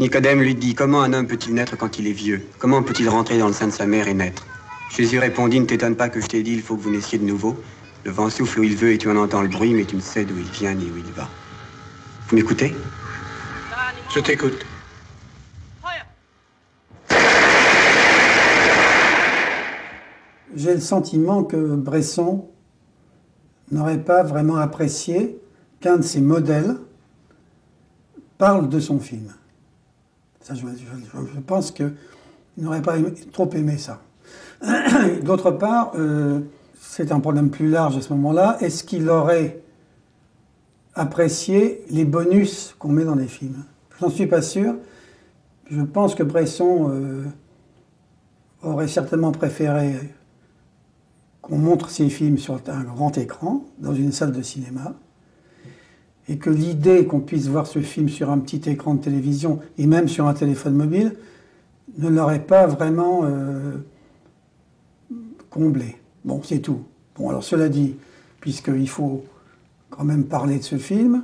Nicodème lui dit, comment un homme peut-il naître quand il est vieux? Comment peut-il rentrer dans le sein de sa mère et naître? Jésus répondit, ne t'étonne pas que je t'ai dit, il faut que vous naissiez de nouveau. Le vent souffle où il veut et tu en entends le bruit, mais tu ne sais d'où il vient ni où il va. Vous m'écoutez? Je t'écoute. J'ai le sentiment que Bresson n'aurait pas vraiment apprécié qu'un de ses modèles parle de son film. Ça, je pense qu'il n'aurait pas trop aimé ça. D'autre part, c'est un problème plus large à ce moment-là. Est-ce qu'il aurait apprécié les bonus qu'on met dans les films? Je n'en suis pas sûr. Je pense que Bresson aurait certainement préféré qu'on montre ses films sur un grand écran, dans une salle de cinéma, et que l'idée qu'on puisse voir ce film sur un petit écran de télévision, et même sur un téléphone mobile, ne l'aurait pas vraiment comblé. Bon, c'est tout. Bon, alors cela dit, puisqu'il faut quand même parler de ce film,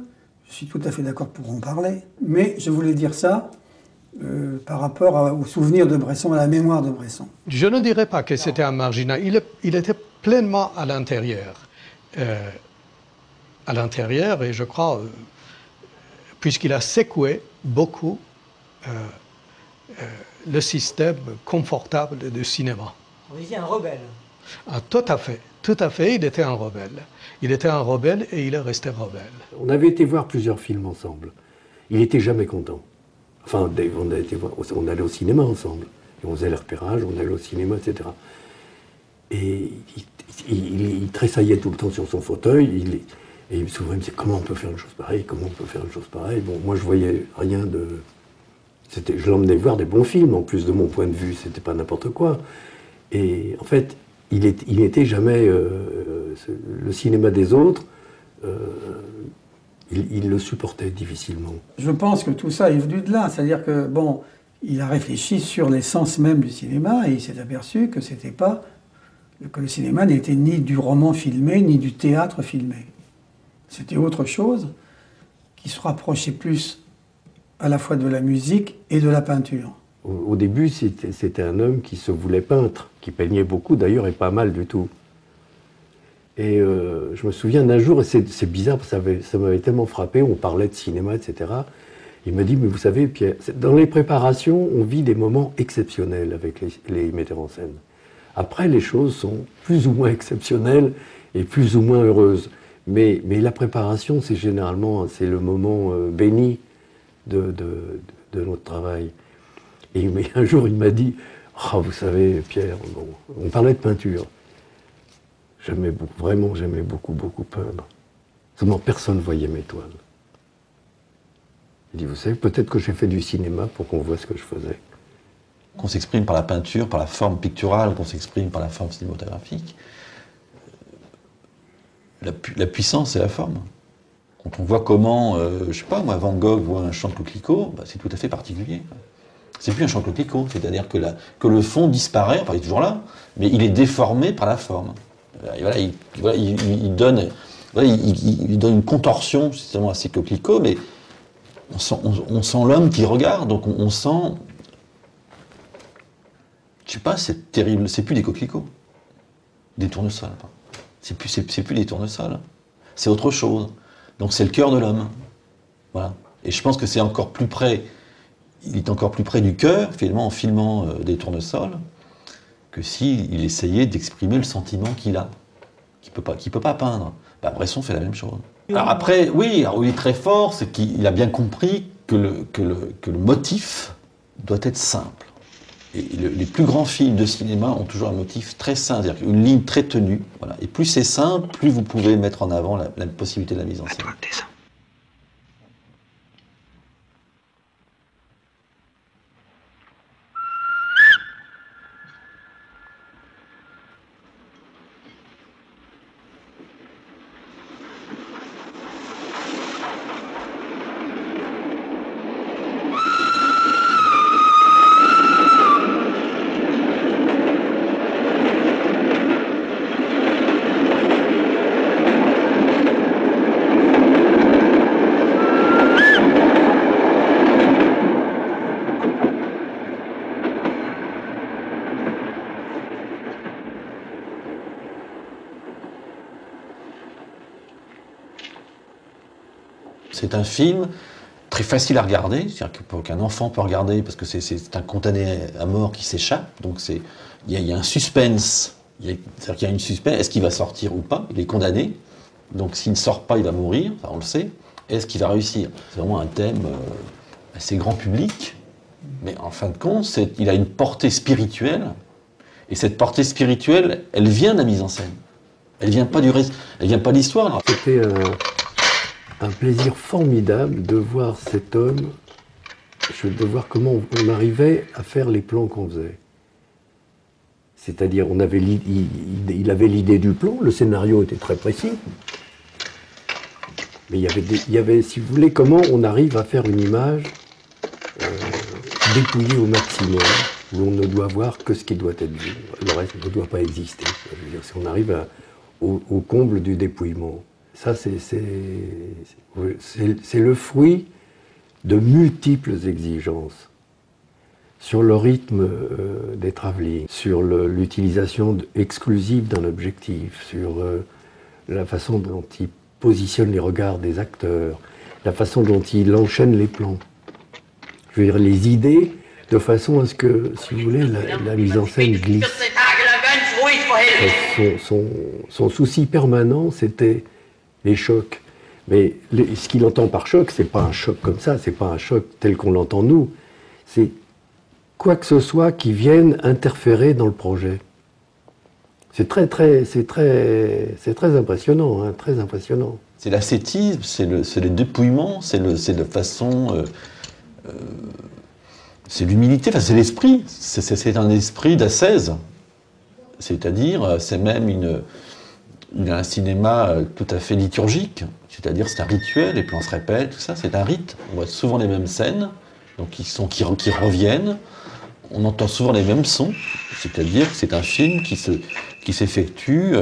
je suis tout à fait d'accord pour en parler, mais je voulais dire ça par rapport au souvenir de Bresson, à la mémoire de Bresson. Je ne dirais pas que c'était un marginal. Il était pleinement à l'intérieur. Et je crois, puisqu'il a secoué beaucoup le système confortable du cinéma. On disait un rebelle. Ah, tout à fait, il était un rebelle. Il était un rebelle et il est resté rebelle. On avait été voir plusieurs films ensemble. Il n'était jamais content. Enfin, on allait au cinéma ensemble. Et on faisait le repérage, on allait au cinéma, etc. Et il tressaillait tout le temps sur son fauteuil. Et souvent, il me disait, comment on peut faire une chose pareille? Comment on peut faire une chose pareille? Bon, moi, je voyais rien de... Je l'emmenais voir des bons films, en plus de mon point de vue, c'était pas n'importe quoi. Et en fait, il n'était jamais... le cinéma des autres... Il le supportait difficilement. Je pense que tout ça est venu de là. C'est-à-dire que, bon, il a réfléchi sur l'essence même du cinéma et il s'est aperçu que que le cinéma n'était ni du roman filmé, ni du théâtre filmé. C'était autre chose qui se rapprochait plus à la fois de la musique et de la peinture. Au début, c'était un homme qui se voulait peintre, qui peignait beaucoup d'ailleurs et pas mal du tout. Et je me souviens d'un jour, et c'est bizarre, ça m'avait tellement frappé, on parlait de cinéma, etc. Il m'a dit, mais vous savez, Pierre, dans les préparations, on vit des moments exceptionnels avec les metteurs en scène. Après, les choses sont plus ou moins exceptionnelles et plus ou moins heureuses. Mais la préparation, c'est généralement le moment béni de notre travail. Et un jour, il m'a dit, oh, vous savez, Pierre, bon, on parlait de peinture. J'aimais beaucoup peindre. Seulement, personne ne voyait mes toiles. Il dit, vous savez, peut-être que j'ai fait du cinéma pour qu'on voit ce que je faisais. Qu'on s'exprime par la peinture, par la forme picturale, qu'on s'exprime par la forme cinématographique. La puissance, c'est la forme. Quand on voit comment, je sais pas, moi, Van Gogh voit un champ de coquelicots, bah, c'est tout à fait particulier. C'est plus un champ de coquelicots, c'est-à-dire que le fond disparaît, enfin il est toujours là, mais il est déformé par la forme. Et voilà, il donne une contorsion justement à ces coquelicots, mais on sent l'homme qui regarde, donc on sent, je sais pas, c'est terrible, c'est plus des coquelicots, des tournesols. C'est plus des tournesols, c'est autre chose. Donc c'est le cœur de l'homme, voilà. Et je pense que c'est encore plus près, il est encore plus près du cœur, finalement, en filmant des tournesols, que s'il essayait d'exprimer le sentiment qu'il a, qu'il peut pas peindre. Bah, Bresson fait la même chose. Alors après, oui, alors il est très fort, c'est qu'il a bien compris que le motif doit être simple. Et les plus grands films de cinéma ont toujours un motif très simple, c'est-à-dire une ligne très tenue. Voilà. Et plus c'est simple, plus vous pouvez mettre en avant la possibilité de la mise en scène. C'est un film très facile à regarder, c'est-à-dire qu'un enfant peut regarder parce que c'est un condamné à mort qui s'échappe, donc il y a un suspense, c'est-à-dire qu'il y a une suspense, est-ce qu'il va sortir ou pas? Il est condamné, donc s'il ne sort pas, il va mourir, ça, on le sait. Est-ce qu'il va réussir? C'est vraiment un thème assez grand public, mais en fin de compte, il a une portée spirituelle, et cette portée spirituelle, elle vient de la mise en scène. Elle vient pas elle vient pas de l'histoire. C'était un plaisir formidable de voir cet homme, de voir comment on arrivait à faire les plans qu'on faisait. C'est-à-dire, il avait l'idée du plan, le scénario était très précis, mais il y avait, si vous voulez, comment on arrive à faire une image dépouillée au maximum, où on ne doit voir que ce qui doit être vu. Le reste ne doit pas exister. Je veux dire, si on arrive au comble du dépouillement. Ça, c'est le fruit de multiples exigences sur le rythme des travelling, sur l'utilisation exclusive d'un objectif, sur la façon dont il positionne les regards des acteurs, la façon dont il enchaîne les plans. Je veux dire, les idées, de façon à ce que, si vous voulez, la mise en scène glisse. Son souci permanent, c'était les chocs. Mais ce qu'il entend par choc, c'est pas un choc comme ça, c'est pas un choc tel qu'on l'entend nous. C'est quoi que ce soit qui vienne interférer dans le projet. C'est très impressionnant, hein, très impressionnant. C'est l'ascétisme, c'est le dépouillement, c'est la façon... c'est l'humilité, enfin, c'est l'esprit. C'est un esprit d'ascèse. C'est-à-dire, c'est même un cinéma tout à fait liturgique. C'est-à-dire, c'est un rituel, les plans se répètent, tout ça, c'est un rite. On voit souvent les mêmes scènes, donc qui reviennent. On entend souvent les mêmes sons. C'est-à-dire que c'est un film qui s'effectue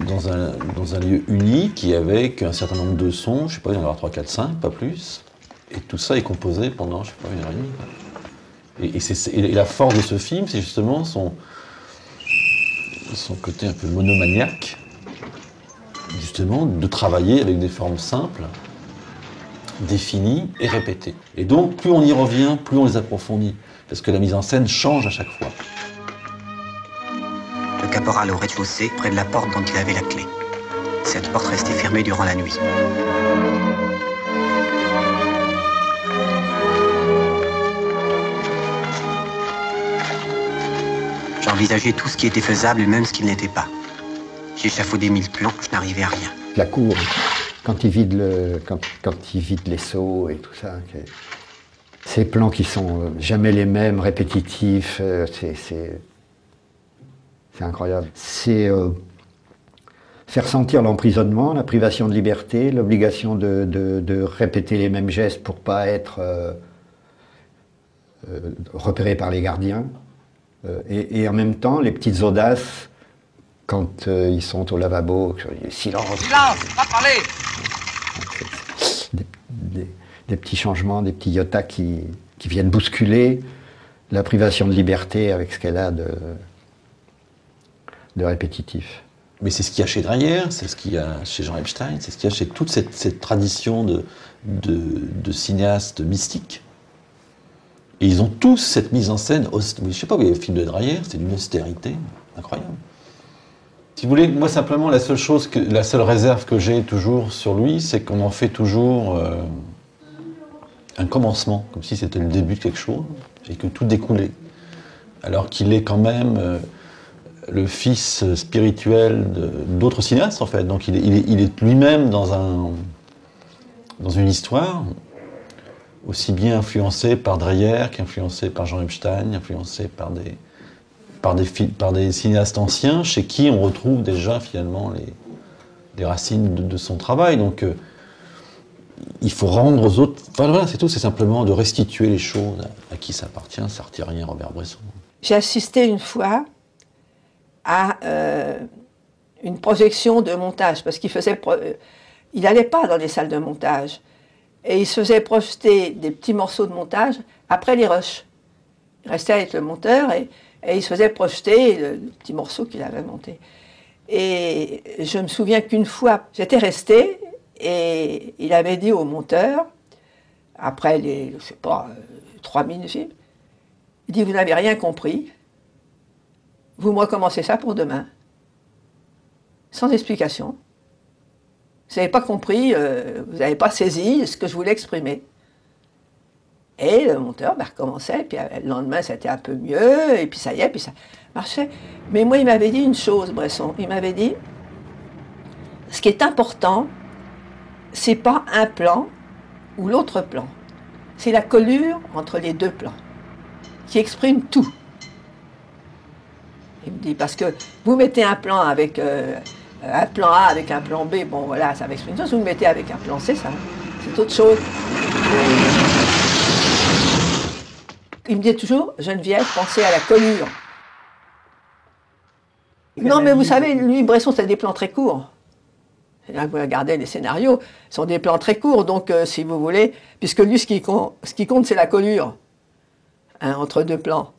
dans un lieu unique et avec un certain nombre de sons. Je sais pas, il y en aura 3, 4, 5, pas plus. Et tout ça est composé pendant, je sais pas, 1h30. Et la force de ce film, c'est justement son côté un peu monomaniaque, justement, de travailler avec des formes simples, définies et répétées. Et donc, plus on y revient, plus on les approfondit, parce que la mise en scène change à chaque fois. Le caporal au rez-de-chaussée, près de la porte dont il avait la clé. Cette porte restait fermée durant la nuit. J'envisageais tout ce qui était faisable et même ce qui ne l'était pas. J'ai échafaudé 1000 plans, je n'arrivais à rien. La cour, quand il vide les seaux et tout ça, ces plans qui sont jamais les mêmes, répétitifs, c'est incroyable. C'est faire sentir l'emprisonnement, la privation de liberté, l'obligation de répéter les mêmes gestes pour pas être repéré par les gardiens. Et en même temps, les petites audaces, quand ils sont au lavabo, silence. Silence, pas parler. Des petits changements, des petits iotas qui viennent bousculer la privation de liberté avec ce qu'elle a de répétitif. Mais c'est ce qu'il y a chez Dreyer, c'est ce qu'il y a chez Jean Epstein, c'est ce qu'il y a chez toute cette tradition de cinéastes mystiques. Et ils ont tous cette mise en scène, je ne sais pas, le film de Dreyer, c'est d'une austérité incroyable. Si vous voulez, moi simplement, la seule réserve que j'ai toujours sur lui, c'est qu'on en fait toujours un commencement, comme si c'était le début de quelque chose, et que tout découlait. Alors qu'il est quand même le fils spirituel d'autres cinéastes, en fait. Donc il est lui-même dans une histoire, aussi bien influencé par Dreyer qu'influencé par Jean Epstein, influencé par des cinéastes anciens, chez qui on retrouve déjà finalement les racines de son travail. Donc il faut rendre aux autres... Enfin voilà, c'est tout, c'est simplement de restituer les choses à qui ça appartient, Sartérien, Robert Bresson. J'ai assisté une fois à une projection de montage, parce qu'il n'allait pas dans les salles de montage. Et il se faisait projeter des petits morceaux de montage après les rushs. Il restait avec le monteur et il se faisait projeter le petit morceau qu'il avait monté. Et je me souviens qu'une fois, j'étais restée et Et il avait dit au monteur, après les, je sais pas, 3 minutes de film, il dit, vous n'avez rien compris, vous me recommencez ça pour demain. Sans explication. Vous n'avez pas compris, vous n'avez pas saisi ce que je voulais exprimer. Et le monteur recommençait, puis le lendemain c'était un peu mieux, et puis ça y est, puis ça marchait. Mais moi il m'avait dit une chose, Bresson, il m'avait dit, ce qui est important, c'est pas un plan ou l'autre plan, c'est la collure entre les deux plans, qui exprime tout. Il me dit, parce que vous mettez un plan avec un plan A avec un plan B, bon voilà, ça va exprimer une chose, vous le mettez avec un plan C, ça, c'est autre chose. Il me dit toujours, Geneviève, pensez à la collure. Non, mais vous savez, lui, Bresson, c'est des plans très courts. Là, vous regardez les scénarios, ce sont des plans très courts, donc si vous voulez, puisque lui, ce qui compte, c'est la collure, hein, entre deux plans.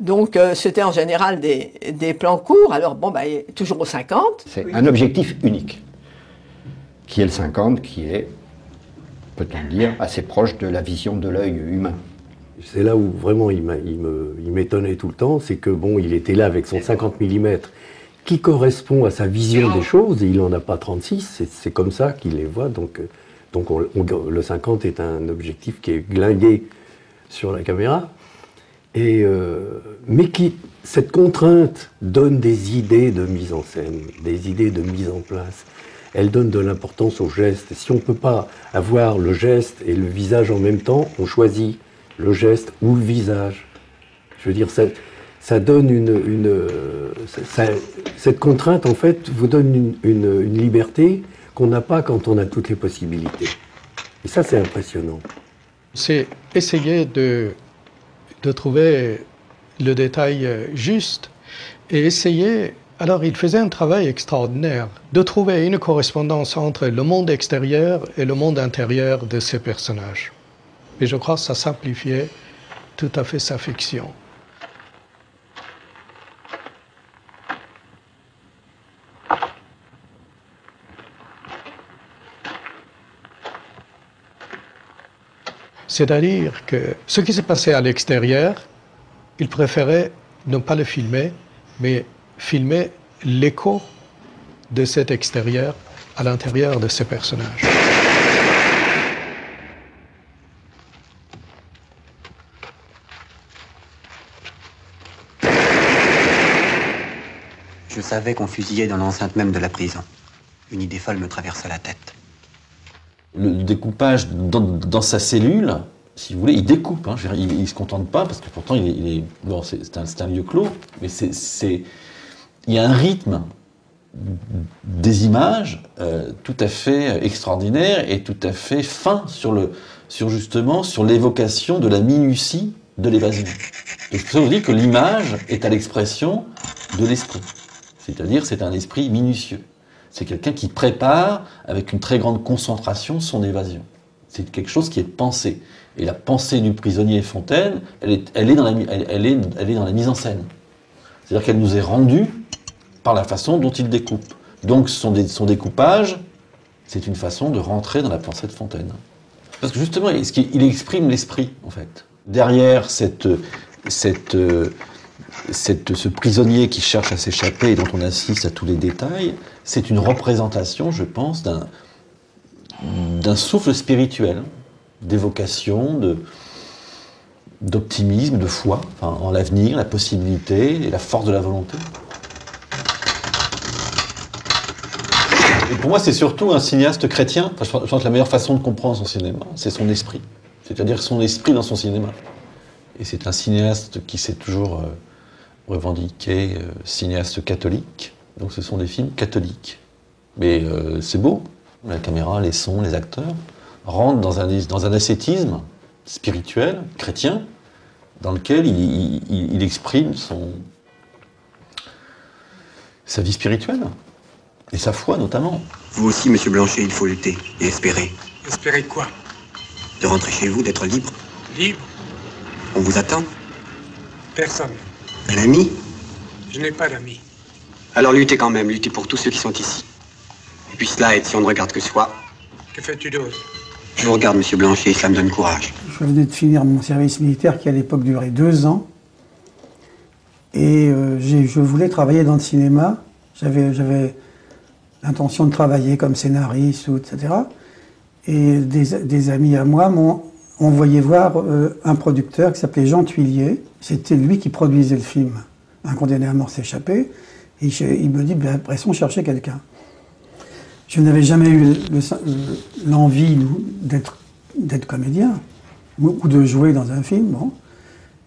Donc c'était en général des plans courts, alors bon, bah, toujours au 50. C'est un objectif unique, qui est le 50, qui est, peut-on dire, assez proche de la vision de l'œil humain. C'est là où vraiment il m'étonnait tout le temps, c'est que bon, il était là avec son 50 mm, qui correspond à sa vision des choses, et il n'en a pas 36, c'est comme ça qu'il les voit, donc le 50 est un objectif qui est glingué sur la caméra, mais cette contrainte donne des idées de mise en scène, des idées de mise en place. Elle donne de l'importance au geste. Et si on ne peut pas avoir le geste et le visage en même temps, on choisit le geste ou le visage. Je veux dire, ça donne cette contrainte, en fait, vous donne une liberté qu'on n'a pas quand on a toutes les possibilités. Et ça, c'est impressionnant. C'est essayer de trouver le détail juste et essayer... Alors, il faisait un travail extraordinaire de trouver une correspondance entre le monde extérieur et le monde intérieur de ces personnages. Et je crois que ça simplifiait tout à fait sa fiction. C'est-à-dire que ce qui s'est passé à l'extérieur, il préférait ne pas le filmer, mais filmer l'écho de cet extérieur à l'intérieur de ces personnages. Je savais qu'on fusillait dans l'enceinte même de la prison. Une idée folle me traversa la tête. Le découpage dans sa cellule, si vous voulez, il découpe. Hein, il ne se contente pas, parce que pourtant, bon, c'est un lieu clos, mais il y a un rythme des images tout à fait extraordinaire et tout à fait fin sur l'évocation de la minutie de l'évasion. Et ça veut dire que l'image est à l'expression de l'esprit. C'est-à-dire, c'est un esprit minutieux. C'est quelqu'un qui prépare avec une très grande concentration son évasion. C'est quelque chose qui est pensé. Et la pensée du prisonnier Fontaine, elle est dans la mise en scène. C'est-à-dire qu'elle nous est rendue par la façon dont il découpe. Donc son découpage, c'est une façon de rentrer dans la pensée de Fontaine. Parce que justement, il exprime l'esprit, en fait. Derrière ce prisonnier qui cherche à s'échapper et dont on assiste à tous les détails, c'est une représentation, je pense, d'un souffle spirituel, d'évocation, d'optimisme, de foi en l'avenir, la possibilité et la force de la volonté. Et pour moi, c'est surtout un cinéaste chrétien. Je pense que la meilleure façon de comprendre son cinéma, c'est son esprit. C'est-à-dire son esprit dans son cinéma. Et c'est un cinéaste qui s'est toujours revendiqué cinéaste catholique. Donc ce sont des films catholiques. Mais c'est beau. La caméra, les sons, les acteurs rentrent dans un ascétisme spirituel, chrétien, dans lequel il exprime sa vie spirituelle. Et sa foi, notamment. Vous aussi, monsieur Blanchet, il faut lutter et espérer. Espérer quoi? De rentrer chez vous, d'être libre. Libre? On vous attend? Personne. Un ami? Je n'ai pas d'amis. Alors luttez quand même, luttez pour tous ceux qui sont ici. Et puis cela aide si on ne regarde que soi. Que fais-tu d'autre? Je vous regarde, monsieur Blanchet, ça me donne courage. Je venais de finir mon service militaire qui à l'époque durait 2 ans. Et je voulais travailler dans le cinéma. J'avais l'intention de travailler comme scénariste, etc. Et des amis à moi m'ont envoyé voir un producteur qui s'appelait Jean Thuillier. C'était lui qui produisait le film Un condamné à mort s'échapper. Et il me dit, Bresson cherchait quelqu'un. Je n'avais jamais eu l'envie d'être comédien ou de jouer dans un film. Bon.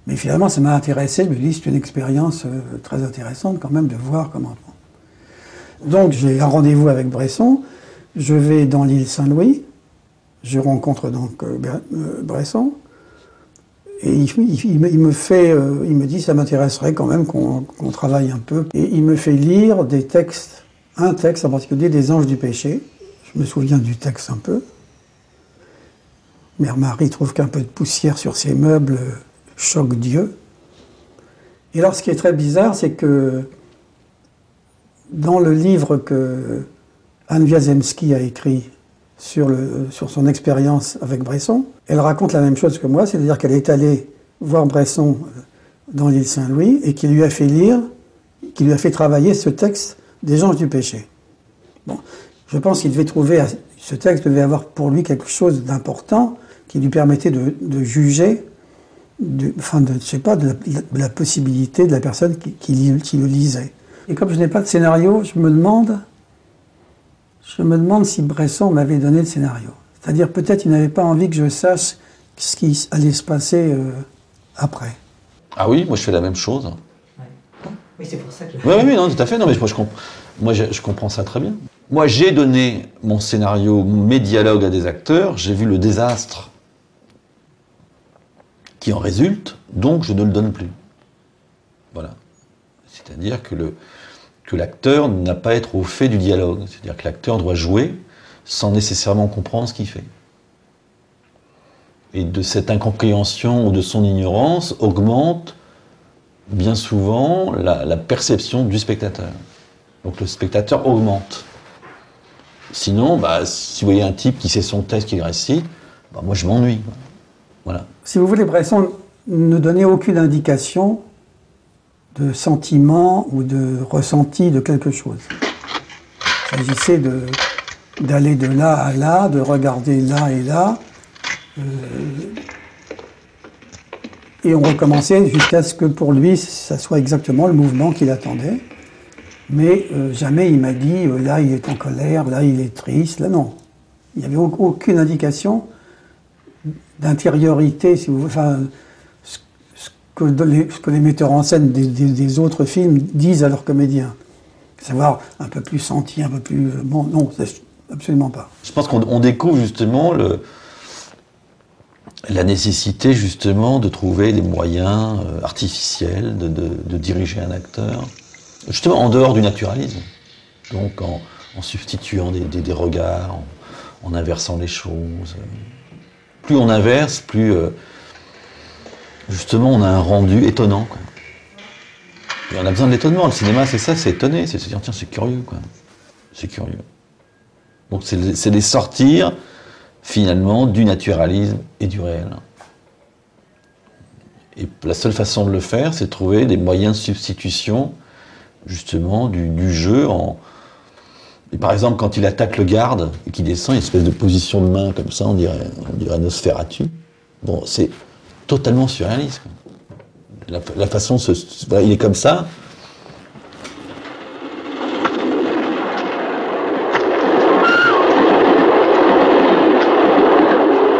Mais finalement, ça m'a intéressé. Je me dis, c'est une expérience très intéressante quand même de voir comment. Donc, j'ai un rendez-vous avec Bresson. Je vais dans l'île Saint-Louis. Je rencontre donc Bresson. Et il me dit, ça m'intéresserait quand même qu'on travaille un peu. Et il me fait lire des textes, un texte en particulier des Anges du péché. Je me souviens du texte un peu. Mère Marie trouve qu'un peu de poussière sur ses meubles choque Dieu. Et alors, ce qui est très bizarre, c'est que dans le livre que Anne Wiazemski a écrit sur son expérience avec Bresson, elle raconte la même chose que moi, c'est-à-dire qu'elle est allée voir Bresson dans l'île Saint-Louis et qu'il lui a fait lire, qu'il lui a fait travailler ce texte des Anges du péché. Bon, je pense qu'il devait trouver, ce texte devait avoir pour lui quelque chose d'important qui lui permettait de juger, de la possibilité de la personne qui le lisait. Et comme je n'ai pas de scénario, je me demande si Bresson m'avait donné le scénario. C'est-à-dire peut-être il n'avait pas envie que je sache ce qui allait se passer après. Ah oui, moi je fais la même chose. Ouais. Oui, c'est pour ça que... Oui, non, tout à fait. Non, mais je comprends ça très bien. Moi, j'ai donné mon scénario, mes dialogues à des acteurs, j'ai vu le désastre qui en résulte, donc je ne le donne plus. Voilà. C'est-à-dire que l'acteur n'a pas à être au fait du dialogue. C'est-à-dire que l'acteur doit jouer sans nécessairement comprendre ce qu'il fait. Et de cette incompréhension ou de son ignorance augmente bien souvent la perception du spectateur. Donc le spectateur augmente. Sinon, si vous voyez un type qui sait son texte, qui le récite, moi je m'ennuie. Voilà. Si vous voulez, Bresson ne donnait aucune indication de sentiment ou de ressenti de quelque chose. Il s'agissait d'aller de là à là, de regarder là et là, et on recommençait jusqu'à ce que pour lui, ça soit exactement le mouvement qu'il attendait. Mais jamais il m'a dit, là il est en colère, là il est triste, là non. Il n'y avait aucune indication d'intériorité, si vous voulez, enfin, ce que les metteurs en scène des autres films disent à leurs comédiens. Savoir un peu plus senti, un peu plus... Bon, non, absolument pas. Je pense qu'on découvre justement la nécessité justement de trouver des moyens artificiels de diriger un acteur, justement en dehors du naturalisme. Donc en substituant des regards, en inversant les choses. Plus on inverse, plus justement on a un rendu étonnant, quoi. Et on a besoin de l'étonnement. Le cinéma, c'est ça, c'est étonner, c'est se dire tiens, c'est curieux, quoi. C'est curieux. Donc c'est les sortir finalement du naturalisme et du réel. Et la seule façon de le faire, c'est de trouver des moyens de substitution justement du jeu. Et par exemple, quand il attaque le garde et qu'il descend, il y a une espèce de position de main comme ça, on dirait Nosferatu. Bon, c'est totalement surréaliste, quoi. La façon, il est comme ça.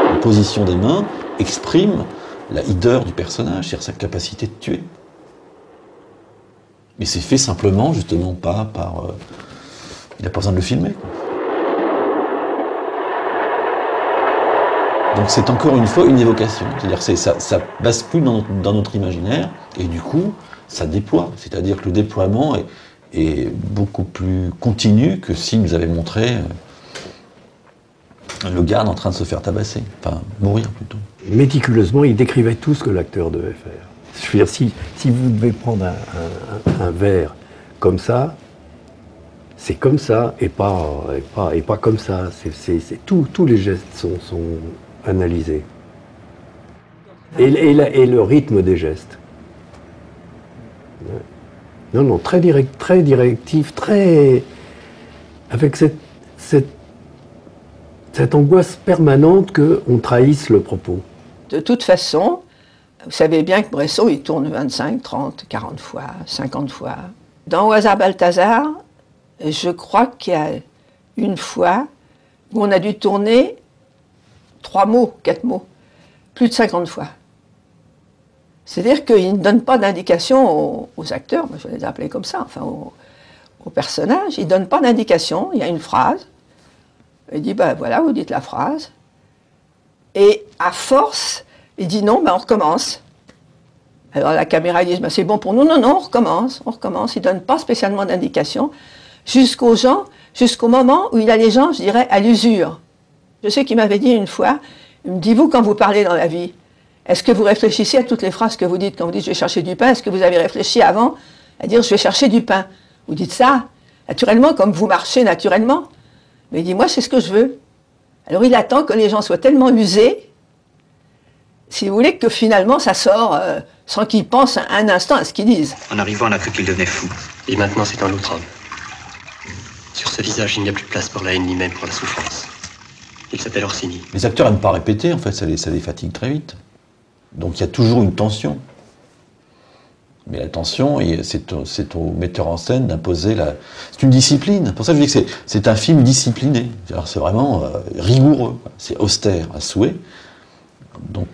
La position des mains exprime la hideur du personnage, c'est-à-dire sa capacité de tuer. Mais c'est fait simplement, justement, pas par... il n'a pas besoin de le filmer, quoi. Donc c'est encore une fois une évocation, c'est-à-dire que ça bascule dans notre imaginaire, et du coup, ça déploie. C'est-à-dire que le déploiement est beaucoup plus continu que s'il nous avait montré le garde en train de se faire tabasser, enfin mourir plutôt. Méticuleusement, il décrivait tout ce que l'acteur devait faire. Je veux dire, si vous devez prendre un verre comme ça, c'est comme ça et pas comme ça. Tous les gestes sont analysés. Et le rythme des gestes. Ouais. Non, très directif, avec cette angoisse permanente qu'on trahisse le propos. De toute façon, vous savez bien que Bresson, il tourne 25, 30, 40 fois, 50 fois. Dans Au hasard Balthazar, je crois qu'il y a une fois où on a dû tourner 3 mots, 4 mots, plus de 50 fois. C'est-à-dire qu'il ne donne pas d'indication aux acteurs, moi je vais les appeler comme ça, enfin aux personnages, il ne donne pas d'indication, il y a une phrase, il dit, ben voilà, vous dites la phrase, et à force, il dit non, ben on recommence. Alors la caméra dit, ben c'est bon pour nous, non, on recommence, il ne donne pas spécialement d'indication, jusqu'au moment où il a les gens, je dirais, à l'usure. Je sais qu'il m'avait dit une fois, il me dit, vous, quand vous parlez dans la vie, est-ce que vous réfléchissez à toutes les phrases que vous dites quand vous dites « je vais chercher du pain », est-ce que vous avez réfléchi avant à dire « je vais chercher du pain » ? Vous dites ça, naturellement, comme vous marchez naturellement. Mais il dit « moi, c'est ce que je veux ». Alors il attend que les gens soient tellement usés, si vous voulez, que finalement ça sort sans qu'ils pensent un instant à ce qu'ils disent. En arrivant, on a cru qu'il devenait fou. Et maintenant, c'est un autre homme. Sur ce visage, il n'y a plus de place pour la haine ni même pour la souffrance. Il s'appelle Orsini. Les acteurs n'aiment pas répéter, en fait, ça les fatigue très vite. Donc il y a toujours une tension. Mais la tension, c'est au metteur en scène d'imposer la... C'est une discipline. Pour ça, je dis que c'est un film discipliné. C'est vraiment rigoureux. C'est austère à souhait. Donc,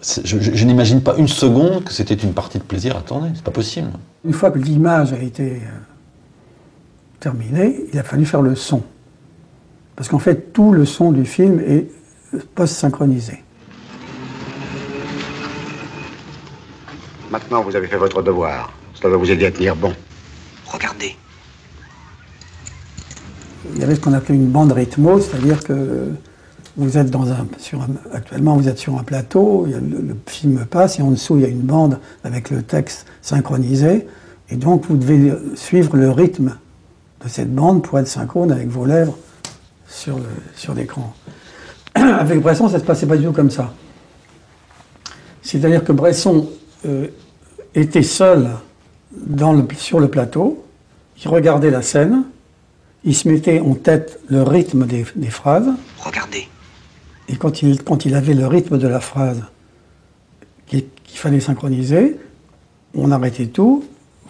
je n'imagine pas une seconde que c'était une partie de plaisir à tourner. C'est pas possible. Une fois que l'image a été terminée, il a fallu faire le son. Parce qu'en fait, tout le son du film est post-synchronisé. Maintenant, vous avez fait votre devoir. Cela va vous aider à tenir bon. Regardez. Il y avait ce qu'on appelait une bande rythmo, c'est-à-dire que vous êtes actuellement, vous êtes sur un plateau, le film passe, et en dessous, il y a une bande avec le texte synchronisé, et donc vous devez suivre le rythme de cette bande pour être synchrone avec vos lèvres sur l'écran. Avec Bresson, ça ne se passait pas du tout comme ça. C'est-à-dire que Bresson était seul sur le plateau, il regardait la scène, il se mettait en tête le rythme des phrases. Regardez. Et quand il avait le rythme de la phrase qu'il fallait synchroniser, on arrêtait tout,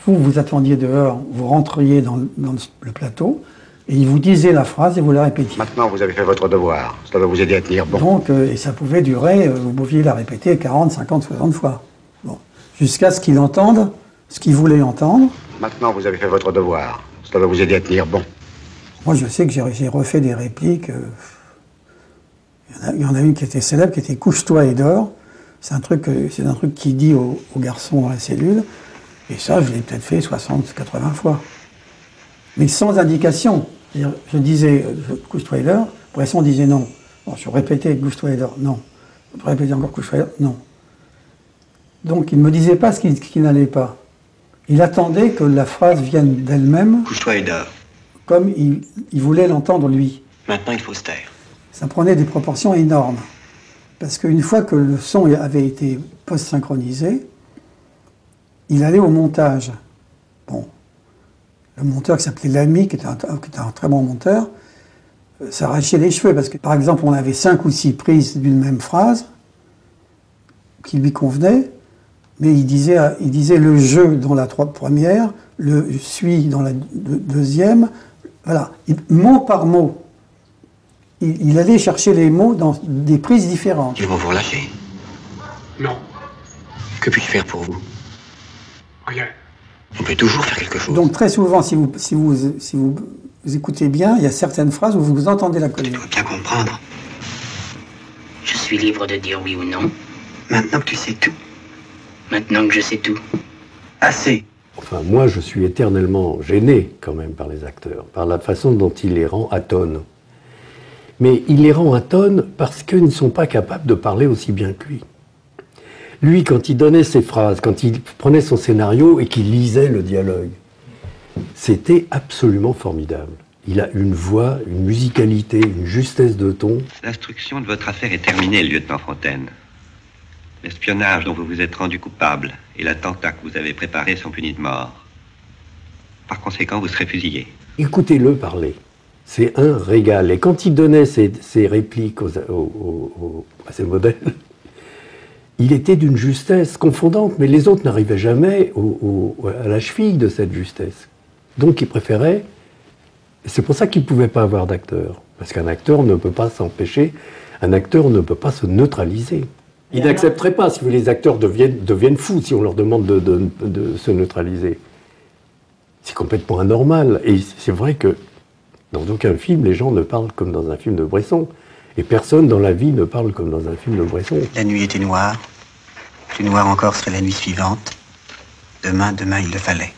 vous attendiez dehors, vous rentriez dans le plateau, et il vous disait la phrase et vous la répétiez. Maintenant, vous avez fait votre devoir. Cela va vous aider à tenir bon. Donc, et ça pouvait durer, vous pouviez la répéter 40, 50, 60 fois. Bon. Jusqu'à ce qu'il entende ce qu'il voulait entendre. Maintenant, vous avez fait votre devoir. Cela va vous aider à tenir bon. Moi, je sais que j'ai refait des répliques. Il y en a une qui était célèbre, qui était « Couche-toi et dors ». C'est un truc qu'il dit aux garçons dans la cellule. Et ça, je l'ai peut-être fait 60, 80 fois. Mais sans indication. Je disais « Couche-toi et dors », Bresson disait non. Bon, je répétais « Couche-toi et dors », non. Je répétais encore « Couche-toi et dors », non. Donc il ne me disait pas ce qui n'allait pas. Il attendait que la phrase vienne d'elle-même. Couche-toi et dors. Comme il voulait l'entendre lui. Maintenant, il faut se taire. Ça prenait des proportions énormes. Parce qu'une fois que le son avait été post-synchronisé, il allait au montage. Bon. Le monteur qui s'appelait Lamy, qui était un très bon monteur, s'arrachait les cheveux. Parce que, par exemple, on avait 5 ou 6 prises d'une même phrase qui lui convenaient, mais il disait le je dans la première, le suis dans la deuxième. Voilà, mot par mot. Il allait chercher les mots dans des prises différentes. Ils vont vous relâcher. Non. Que puis-je faire pour vous? Rien. On peut toujours faire quelque chose. Donc très souvent, si vous écoutez bien, il y a certaines phrases où vous entendez la colère. Tu dois bien comprendre. Je suis libre de dire oui ou non. Maintenant que tu sais tout. Maintenant que je sais tout. Assez. Enfin, moi, je suis éternellement gêné, quand même, par les acteurs, par la façon dont il les rend atones. Mais il les rend atones parce qu'ils ne sont pas capables de parler aussi bien que lui. Lui, quand il donnait ses phrases, quand il prenait son scénario et qu'il lisait le dialogue, C'était absolument formidable. Il a une voix, une musicalité, une justesse de ton. L'instruction de votre affaire est terminée, lieutenant Fontaine. L'espionnage dont vous vous êtes rendu coupable et l'attentat que vous avez préparé sont punis de mort. Par conséquent, vous serez fusillé. Écoutez-le parler. C'est un régal. Et quand il donnait ses répliques à ses modèles, il était d'une justesse confondante, mais les autres n'arrivaient jamais à la cheville de cette justesse. Donc il préférait... C'est pour ça qu'il ne pouvait pas avoir d'acteur. Parce qu'un acteur ne peut pas s'empêcher, un acteur ne peut pas se neutraliser. Il n'accepterait pas si les acteurs deviennent fous si on leur demande de se neutraliser. C'est complètement anormal. Et c'est vrai que dans aucun film, les gens ne parlent comme dans un film de Bresson. Et personne dans la vie ne parle comme dans un film de Bresson. La nuit était noire. Plus noire encore serait la nuit suivante. Demain, il le fallait.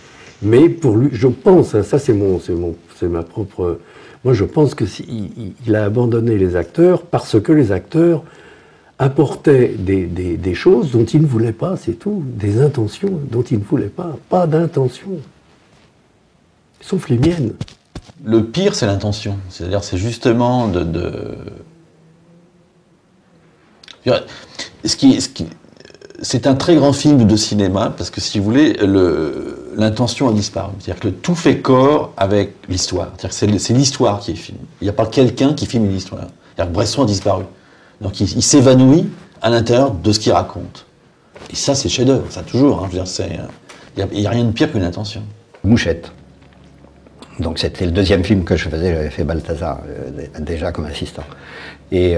Mais pour lui, je pense, hein, ça c'est ma propre... Moi je pense qu'il a abandonné les acteurs parce que les acteurs apportaient des choses dont il ne voulait pas, c'est tout. Des intentions dont il ne voulait pas. Pas d'intentions. Sauf les miennes. Le pire, c'est l'intention. C'est-à-dire, c'est justement c'est un très grand film de cinéma, parce que, si vous voulez, l'intention a disparu. C'est-à-dire que tout fait corps avec l'histoire. C'est-à-dire que c'est l'histoire qui est filmée. Il n'y a pas quelqu'un qui filme une histoire. C'est-à-dire que Bresson a disparu. Donc il s'évanouit à l'intérieur de ce qu'il raconte. Et ça, c'est chef-d'œuvre, ça toujours. Hein. Je veux dire, il n'y a rien de pire qu'une intention. Mouchette. Donc c'était le deuxième film que je faisais, j'avais fait Balthazar, déjà comme assistant. Et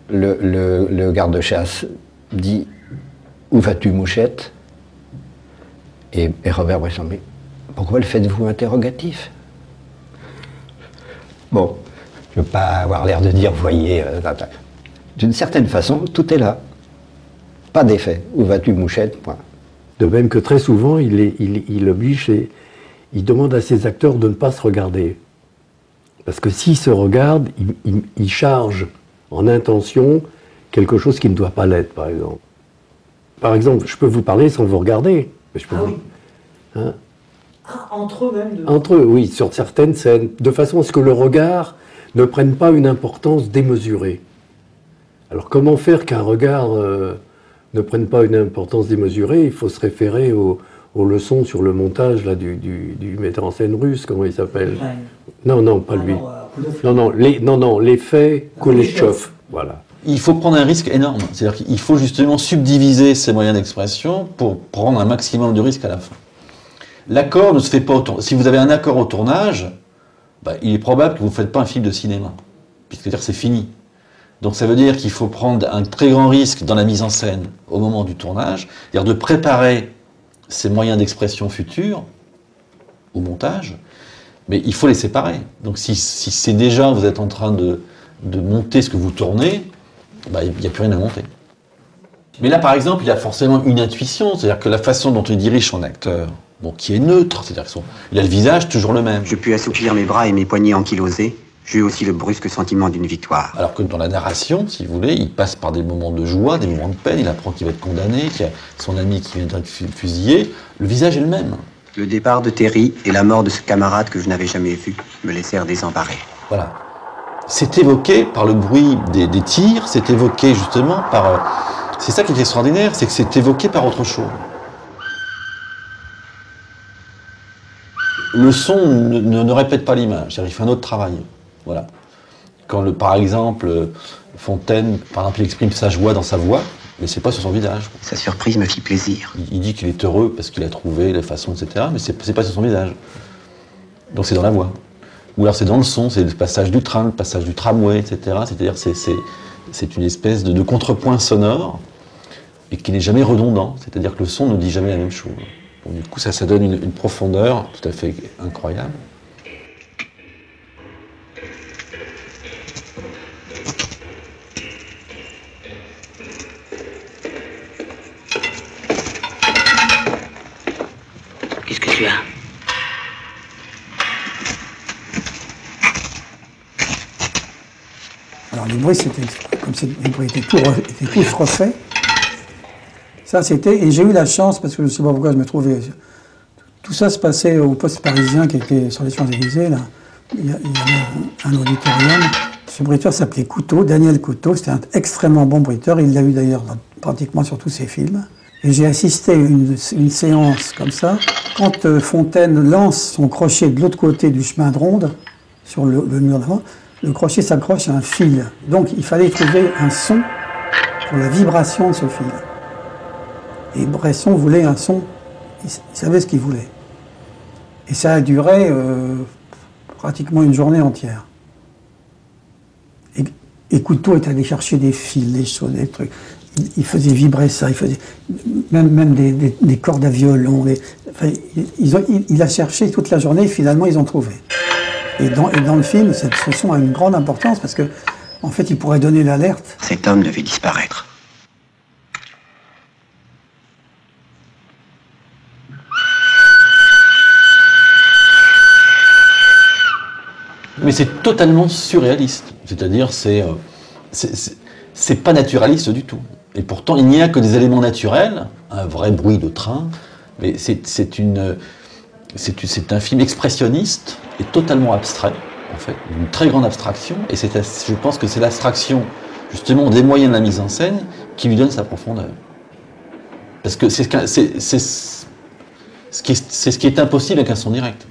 le garde-chasse dit « Où vas-tu, Mouchette ?» et Robert Bresson, mais pourquoi le faites-vous interrogatif? Bon, je ne veux pas avoir l'air de dire, voyez, d'une certaine façon, tout est là. Pas d'effet. Où vas-tu, Mouchette? Point. De même que très souvent, il oblige, il demande à ses acteurs de ne pas se regarder. Parce que s'ils se regardent, il charge en intention quelque chose qui ne doit pas l'être, par exemple. Par exemple, je peux vous parler sans vous regarder. Mais je peux oui. Hein? Entre eux même Entre eux, oui, sur certaines scènes, de façon à ce que le regard ne prenne pas une importance démesurée. Alors comment faire qu'un regard ne prenne pas une importance démesurée? Il faut se référer aux leçons sur le montage là, du metteur en scène russe, comment il s'appelle? Non, pas lui. L'effet Kuleshov, voilà. Il faut prendre un risque énorme. C'est-à-dire qu'il faut justement subdiviser ses moyens d'expression pour prendre un maximum de risques à la fin. L'accord ne se fait pas au tournage. Si vous avez un accord au tournage, il est probable que vous ne faites pas un film de cinéma, puisque c'est fini. Donc ça veut dire qu'il faut prendre un très grand risque dans la mise en scène au moment du tournage, c'est-à-dire de préparer ses moyens d'expression futurs au montage, mais il faut les séparer. Donc si c'est déjà, vous êtes en train de monter ce que vous tournez, il n'y a plus rien à monter. Mais là, par exemple, il y a forcément une intuition, c'est-à-dire que la façon dont il dirige son acteur, qui est neutre, c'est-à-dire qu'il a le visage toujours le même. Je pus assouplir mes bras et mes poignets ankylosés. J'eus aussi le brusque sentiment d'une victoire. Alors que dans la narration, si vous voulez, il passe par des moments de joie, des moments de peine, il apprend qu'il va être condamné, qu'il y a son ami qui vient d'être fusillé, le visage est le même. Le départ de Terry et la mort de ce camarade que je n'avais jamais vu me laissèrent désemparé. Voilà. C'est évoqué par le bruit des tirs, c'est évoqué justement par... c'est ça qui est extraordinaire, c'est que c'est évoqué par autre chose. Le son ne répète pas l'image, c'est-à-dire qu'il fait un autre travail. Voilà. Quand, par exemple, Fontaine, il exprime sa joie dans sa voix, mais c'est pas sur son visage. Sa surprise me fit plaisir. Il dit qu'il est heureux parce qu'il a trouvé les façons, etc., mais c'est pas sur son visage. Donc c'est dans la voix. Ou alors c'est dans le son, c'est le passage du train, le passage du tramway, etc. C'est-à-dire c'est une espèce de contrepoint sonore, et qui n'est jamais redondant. C'est-à-dire que le son ne dit jamais la même chose. Bon, du coup, ça donne une profondeur tout à fait incroyable. Qu'est-ce que tu as? Alors les bruits, c'était comme les bruits étaient tous refaits. Ça, c'était... Et j'ai eu la chance, parce que je ne sais pas pourquoi je me trouvais Tout ça se passait au poste parisien qui était sur les Champs-Élysées, là. Il y avait un auditorium. Ce bruiteur s'appelait Couteau, Daniel Couteau. C'était un extrêmement bon bruiteur. Il l'a eu d'ailleurs pratiquement sur tous ses films. Et j'ai assisté à une séance comme ça. Quand Fontaine lance son crochet de l'autre côté du chemin de ronde, sur le mur d'avant, le crochet s'accroche à un fil. Donc il fallait trouver un son pour la vibration de ce fil. Et Bresson voulait un son, il savait ce qu'il voulait. Et ça a duré pratiquement une journée entière. Et Couteau est allé chercher des fils, des choses, des trucs. Il faisait vibrer ça, il faisait même des cordes à violon. Il a cherché toute la journée et finalement ils ont trouvé. Et dans le film, ce son a une grande importance parce que, en fait, il pourrait donner l'alerte. Cet homme devait disparaître. Mais c'est totalement surréaliste. C'est-à-dire, c'est pas naturaliste du tout. Et pourtant, il n'y a que des éléments naturels, un vrai bruit de train, mais c'est un film expressionniste et totalement abstrait, en fait, une très grande abstraction, et je pense que c'est l'abstraction, justement, des moyens de la mise en scène qui lui donne sa profondeur. Parce que c'est ce qui est impossible avec un son direct.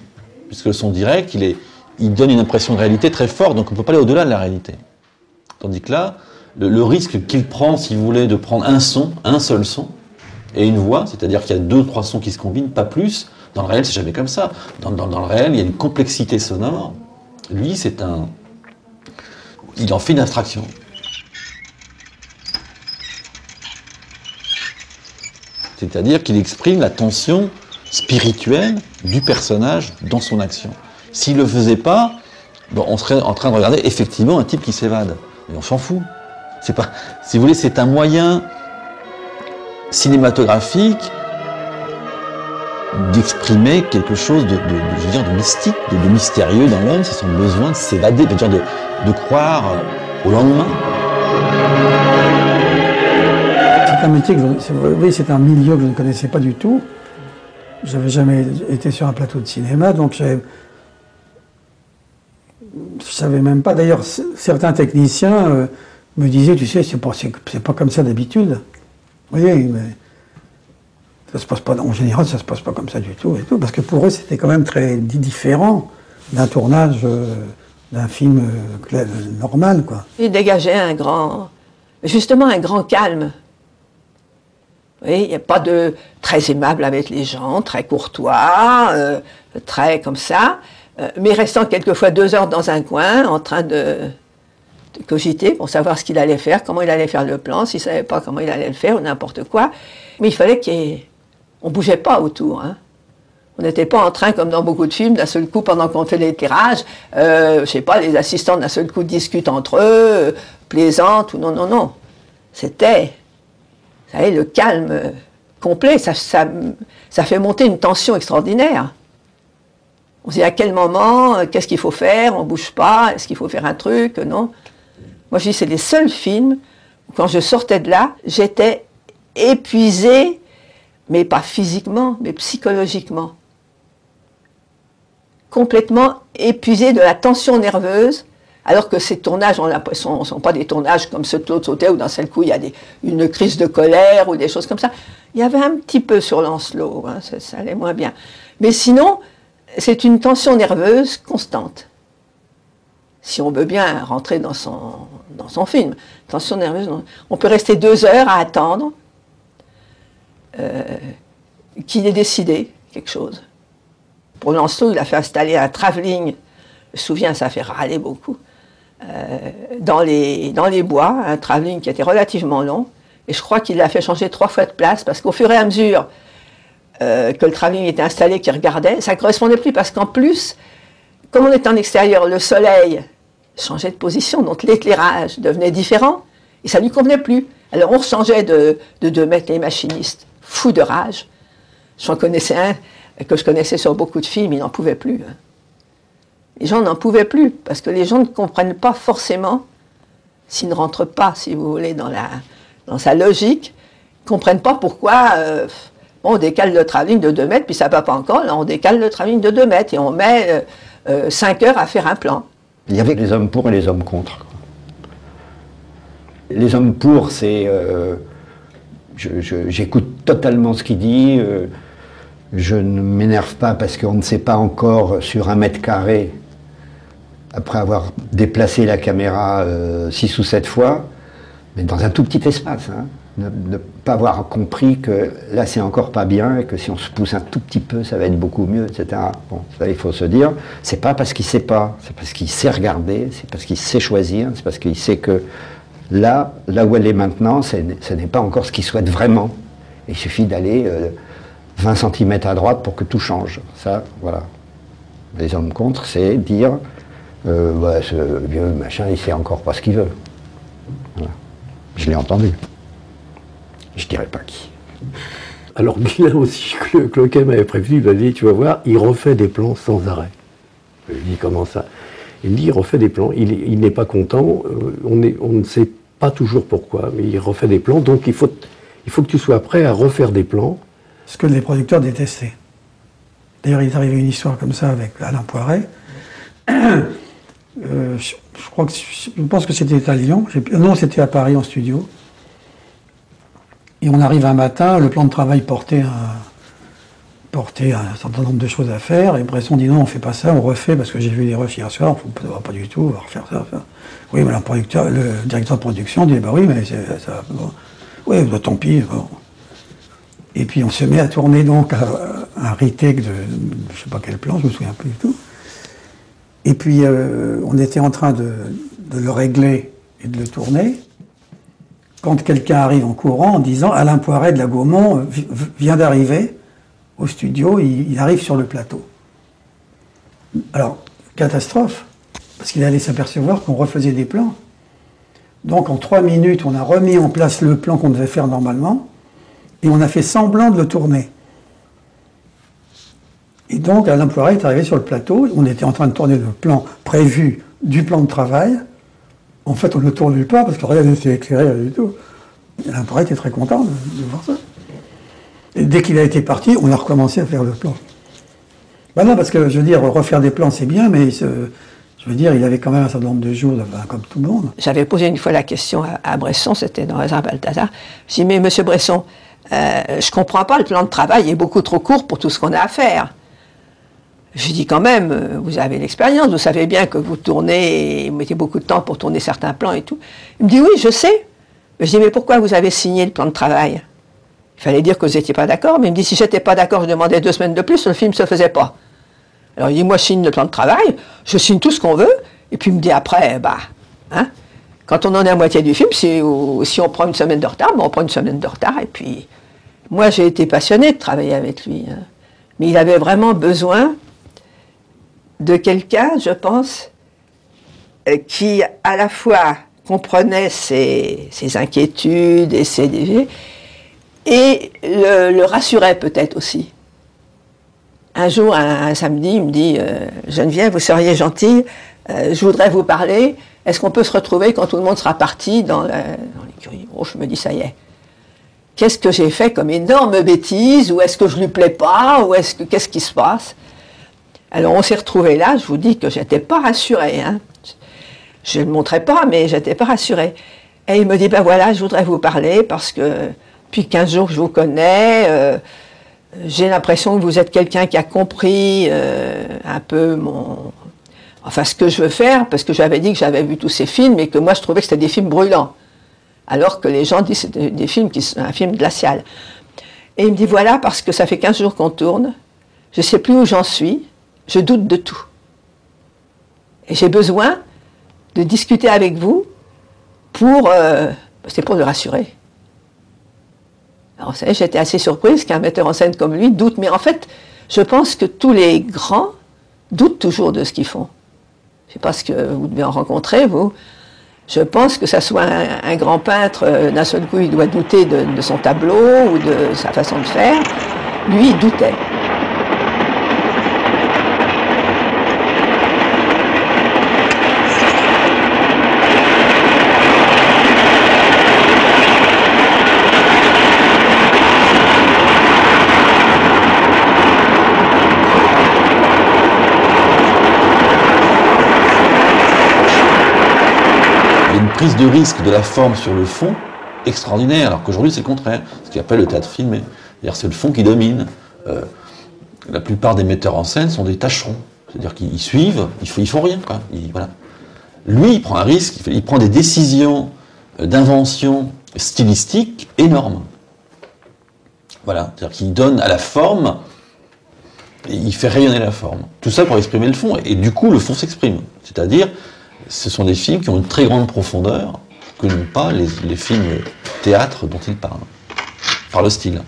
Puisque le son direct, il donne une impression de réalité très forte, donc on ne peut pas aller au-delà de la réalité. Tandis que là, le risque qu'il prend, si vous voulez, de prendre un son, un seul son, et une voix, c'est-à-dire qu'il y a 2-3 sons qui se combinent, pas plus. Dans le réel, c'est jamais comme ça. Dans le réel, il y a une complexité sonore. Lui, il en fait une abstraction. C'est-à-dire qu'il exprime la tension spirituelle du personnage dans son action. S'il ne le faisait pas, on serait en train de regarder effectivement un type qui s'évade. Mais on s'en fout. C'est pas, si vous voulez, c'est un moyen cinématographique d'exprimer quelque chose de mystique, de mystérieux dans l'homme, c'est son besoin de s'évader, de croire au lendemain. C'est un métier c'est un milieu que je ne connaissais pas du tout. J'avais jamais été sur un plateau de cinéma, donc je savais même pas. D'ailleurs, certains techniciens me disaient, tu sais, c'est pas comme ça d'habitude. Vous voyez, mais ça se passe pas, en général, ça se passe pas comme ça du tout, parce que pour eux, c'était quand même très différent d'un tournage d'un film normal, quoi. Il dégageait justement un grand calme. Vous voyez, il n'y a pas de très aimable avec les gens, très courtois, très comme ça, mais restant quelquefois 2 heures dans un coin, en train de cogiter pour savoir ce qu'il allait faire, comment il allait faire le plan, s'il ne savait pas comment il allait le faire, ou n'importe quoi. Mais il fallait qu'on ne bougeait pas autour. Hein. On n'était pas en train, comme dans beaucoup de films, d'un seul coup, pendant qu'on fait l'éclairage, je ne sais pas, les assistants d'un seul coup discutent entre eux, plaisantent, ou non. C'était, vous savez, le calme complet, ça fait monter une tension extraordinaire. On se dit à quel moment, qu'est-ce qu'il faut faire, on ne bouge pas, est-ce qu'il faut faire un truc, non. Moi, je dis, c'est les seuls films où, quand je sortais de là, j'étais épuisée, mais pas physiquement, mais psychologiquement. Complètement épuisée de la tension nerveuse, alors que ces tournages, on a l'impression, ne sont pas des tournages comme ceux de Claude Sautet, où d'un seul coup, il y a une crise de colère ou des choses comme ça. Il y avait un petit peu sur Lancelot, hein, ça allait moins bien. Mais sinon, c'est une tension nerveuse constante. Si on veut bien rentrer dans son film, tension nerveuse, on peut rester 2 heures à attendre qu'il ait décidé quelque chose. Pour Lancelot, il a fait installer un travelling, je me souviens, ça a fait râler beaucoup, dans les bois, un travelling qui était relativement long, et je crois qu'il l'a fait changer 3 fois de place, parce qu'au fur et à mesure que le travelling était installé, qu'il regardait, ça ne correspondait plus, parce qu'en plus, comme on était en extérieur, le soleil changeait de position, donc l'éclairage devenait différent, et ça ne lui convenait plus. Alors on changeait de mettre les machinistes fous de rage. J'en connaissais un que je connaissais sur beaucoup de films, il n'en pouvait plus. Les gens n'en pouvaient plus, parce que les gens ne comprennent pas forcément, s'ils ne rentrent pas, si vous voulez, dans sa logique, ne comprennent pas pourquoi Bon, on décale le travelling de 2 mètres, puis ça ne va pas encore, là on décale le travelling de 2 mètres et on met 5 heures à faire un plan. Il y avait les hommes pour et les hommes contre. Les hommes pour, c'est... j'écoute totalement ce qu'il dit, je ne m'énerve pas parce qu'on ne sait pas encore sur 1 mètre carré, après avoir déplacé la caméra 6 ou 7 fois, mais dans un tout petit espace, hein, ne pas avoir compris que là c'est encore pas bien et que si on se pousse un tout petit peu ça va être beaucoup mieux, etc. Bon, ça il faut se dire, c'est pas parce qu'il sait pas, c'est parce qu'il sait regarder, c'est parce qu'il sait choisir, c'est parce qu'il sait que là où elle est maintenant, ce n'est pas encore ce qu'il souhaite vraiment. Il suffit d'aller 20 cm à droite pour que tout change. Ça, voilà. Les hommes contre, c'est dire ce vieux machin, il sait encore pas ce qu'il veut. Voilà. Je l'ai entendu. Je dirais pas qui. Alors Guillain aussi, Cloquet m'avait prévenu, il m'a dit, tu vas voir, il refait des plans sans arrêt. Je lui dis, comment ça? Il me dit, il refait des plans, il n'est pas content, on ne sait pas toujours pourquoi, mais il refait des plans, donc il faut que tu sois prêt à refaire des plans. Ce que les producteurs détestaient. D'ailleurs, il est arrivé une histoire comme ça avec Alain Poiret. Je pense que c'était à Lyon, non, c'était à Paris en studio. Et on arrive un matin, le plan de travail portait un certain nombre de choses à faire, et Bresson dit non, on fait pas ça, on refait, parce que j'ai vu les refs hier soir, on ne va pas du tout, on va refaire ça. Oui, mais le directeur de production dit, bah oui, mais ça... Bon. Oui, bah, tant pis. Bon. Et puis on se met à tourner donc un retake de je sais pas quel plan, je me souviens plus du tout. Et puis on était en train de le régler et de le tourner, quand quelqu'un arrive en courant en disant Alain Poiret de la Gaumont vient d'arriver au studio, il arrive sur le plateau. Alors, catastrophe, parce qu'il allait s'apercevoir qu'on refaisait des plans. Donc en 3 minutes, on a remis en place le plan qu'on devait faire normalement, et on a fait semblant de le tourner. Et donc Alain Poiret est arrivé sur le plateau, on était en train de tourner le plan prévu du plan de travail. En fait, on ne le tournait pas parce que rien n'était éclairé du tout. Alain Poiret était très content de voir ça. Et dès qu'il a été parti, on a recommencé à faire le plan. Ben non, parce que je veux dire, refaire des plans c'est bien, mais je veux dire, il avait quand même un certain nombre de jours, comme tout le monde. J'avais posé une fois la question à Bresson, c'était dans Réserve Balthazar. Je dis, mais monsieur Bresson, je ne comprends pas, le plan de travail est beaucoup trop court pour tout ce qu'on a à faire. Je dis quand même, vous avez l'expérience, vous savez bien que vous tournez, et vous mettez beaucoup de temps pour tourner certains plans et tout. Il me dit, oui, je sais. Je dis, mais pourquoi vous avez signé le plan de travail? Il fallait dire que vous n'étiez pas d'accord, mais il me dit, si je n'étais pas d'accord, je demandais 2 semaines de plus, le film ne se faisait pas. Alors il dit, moi je signe le plan de travail, je signe tout ce qu'on veut, et puis il me dit après, quand on en est à moitié du film, si on prend 1 semaine de retard, on prend 1 semaine de retard, et puis moi j'ai été passionné de travailler avec lui. Hein. Mais il avait vraiment besoin de quelqu'un, je pense, qui à la fois comprenait ses inquiétudes et et le rassurait peut-être aussi. Un jour, un samedi, il me dit « Geneviève, vous seriez gentille, je voudrais vous parler. Est-ce qu'on peut se retrouver quand tout le monde sera parti dans l'écurie ?» Oh, je me dis « Ça y est. Qu'est-ce que j'ai fait comme énorme bêtise? Ou est-ce que je lui plais pas? Ou qu'est-ce qui se passe ?» Alors, on s'est retrouvés là. Je vous dis que j'étais pas rassurée. Hein. Je ne le montrais pas, mais j'étais pas rassurée. Et il me dit « Ben voilà, je voudrais vous parler parce que depuis 15 jours que je vous connais... j'ai l'impression que vous êtes quelqu'un qui a compris un peu ce que je veux faire, parce que j'avais dit que j'avais vu tous ces films et que moi je trouvais que c'était des films brûlants. Alors que les gens disent que c'est des films qui sont un film glacial. Et il me dit voilà, parce que ça fait 15 jours qu'on tourne, je ne sais plus où j'en suis, je doute de tout. Et j'ai besoin de discuter avec vous c'est pour le rassurer. Alors, vous savez, j'étais assez surprise qu'un metteur en scène comme lui doute, mais en fait, je pense que tous les grands doutent toujours de ce qu'ils font. Je ne sais pas ce que vous devez en rencontrer, vous. Je pense que ça soit un grand peintre, d'un seul coup, il doit douter de son tableau ou de sa façon de faire. Lui, il doutait. prise de risque de la forme sur le fond extraordinaire, alors qu'aujourd'hui c'est le contraire, ce qu'il appelle le théâtre filmé. C'est-à-dire c'est le fond qui domine. La plupart des metteurs en scène sont des tâcherons, c'est-à-dire qu'ils suivent, ils font rien, quoi. Voilà. Lui, il prend un risque, il prend des décisions d'invention stylistique énormes. Voilà, c'est-à-dire qu'il donne à la forme, et il fait rayonner la forme. Tout ça pour exprimer le fond, et du coup le fond s'exprime. C'est-à-dire, ce sont des films qui ont une très grande profondeur, que n'ont pas les films théâtre dont il parle, par le style.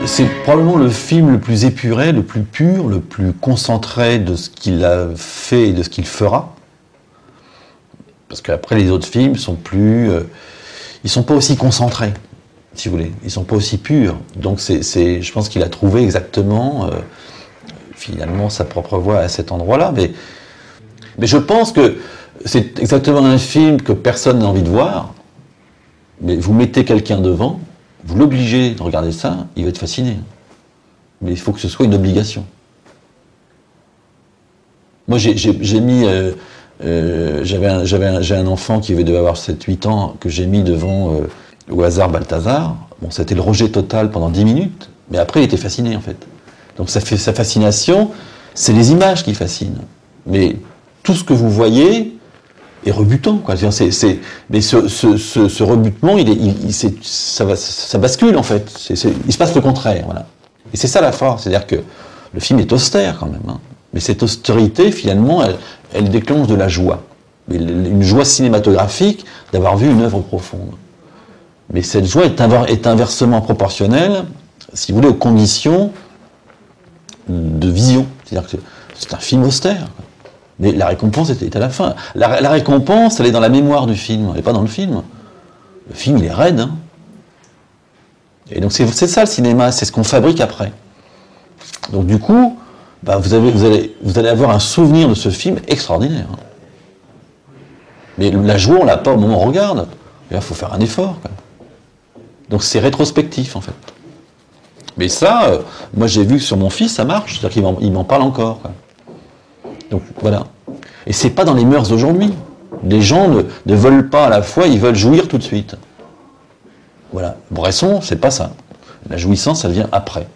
C'est probablement le film le plus épuré, le plus pur, le plus concentré de ce qu'il a fait et de ce qu'il fera. Parce qu'après, les autres films sont plus... ils sont pas aussi concentrés, si vous voulez. Ils sont pas aussi purs. Donc je pense qu'il a trouvé exactement, finalement, sa propre voie à cet endroit-là. Mais je pense que c'est exactement un film que personne n'a envie de voir. Mais vous mettez quelqu'un devant, vous l'obligez de regarder ça, il va être fasciné. Mais il faut que ce soit une obligation. Moi, j'ai mis... j'ai un enfant qui devait avoir 7-8 ans, que j'ai mis devant au hasard Balthazar. Bon, c'était le rejet total pendant 10 minutes, mais après, il était fasciné, en fait. Donc, sa fascination, c'est les images qui fascinent. Mais tout ce que vous voyez est rebutant, quoi. Mais ce rebutement, ça bascule, en fait. Il se passe le contraire, voilà. Et c'est ça la force, c'est-à-dire que le film est austère, quand même. Hein. Mais cette austérité, finalement, elle déclenche de la joie. Une joie cinématographique d'avoir vu une œuvre profonde. Mais cette joie est inversement proportionnelle, si vous voulez, aux conditions de vision. C'est-à-dire que c'est un film austère, quoi. Mais la récompense est à la fin. La récompense, elle est dans la mémoire du film, elle n'est pas dans le film. Le film, il est raide. Hein. Et donc c'est ça le cinéma, c'est ce qu'on fabrique après. Donc du coup, bah, vous allez avoir un souvenir de ce film extraordinaire. Hein. Mais la joie, on l'a pas au moment où on regarde. Et là, il faut faire un effort, quoi. Donc c'est rétrospectif, en fait. Mais ça, moi j'ai vu que sur mon fils, ça marche. C'est-à-dire qu'il m'en parle encore, quoi. Donc voilà. Et c'est pas dans les mœurs d'aujourd'hui. Les gens ne veulent pas à la fois, ils veulent jouir tout de suite. Voilà. Bresson, c'est pas ça. La jouissance, ça vient après.